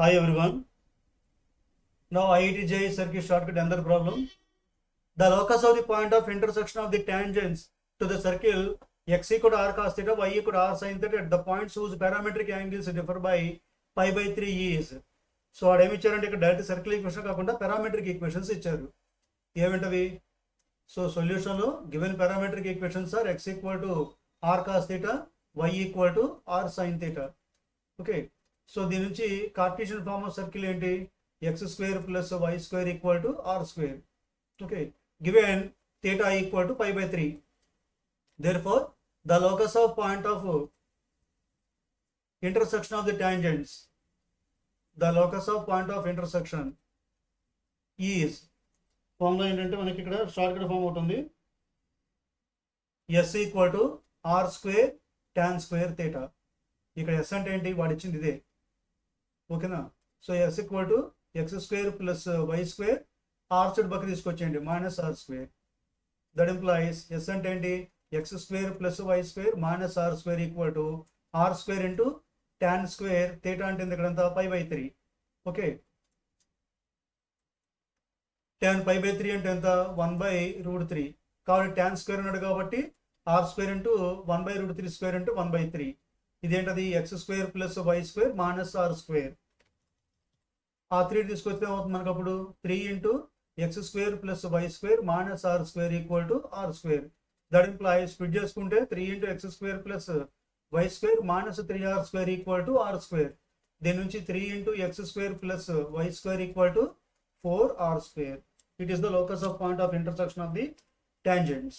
Hi everyone. Now IIT JEE circuit shortcut another problem. The locus of the point of intersection of the tangents to the circle x equal to r cos theta, y equal to r sin theta at the points whose parametric angles differ by pi by 3 is. So వాడు ఏమి ఇచ్చారంటే ఇక్కడ direct circle equation కాకుండా parametric equations ఇచ్చారు. ఏమిటవి? So సొల్యూషన్లో given parametric equations are x equal to r cos theta, y equal to r sin theta. Okay, so దీని నుంచి కార్టీషియన్ ఫార్మ్ ఆఫ్ సర్కిల్ ఏంటి? X square plus y square equal to r square. Okay, given theta equal to pi by 3. Therefore, the locus of point of intersection of the tangents, the locus of point of intersection is, formula ఏంటంటే మనకి ఇక్కడ short cut form అవుతుంది, S equal to r square tan square theta. ఇక్కడ S అంటే ఏంటి? వాడు ఇచ్చింది ఇదే. ఓకేనా? So S equal to x square plus y square, r side పక్క తీసుకొచ్చేయండి minus r square. That implies S అంటే ఏంటి? X square plus y square minus r square equal to r square into tan square theta అంటే ఇక్కడంతా pi by 3. Okay, tan pi by 3 అంటే ఎంత? 1/√3. కాబట్టి tan square ఉన్నాడు కాబట్టి r square into 1/√3 square into 1/3. ఇదేంటది? X square plus y square minus r square. ఆ 3 తీసుకొస్తే ఏమవుతుంది మనకు? అప్పుడు 3 into x square plus y square minus r square equal to r square. That implies split చేసుకుంటే 3 into x square plus y square minus 3r square equal to r square. దీని నుంచి 3 into x square plus y square equal to 4r square. It is the locus of point of intersection of the tangents.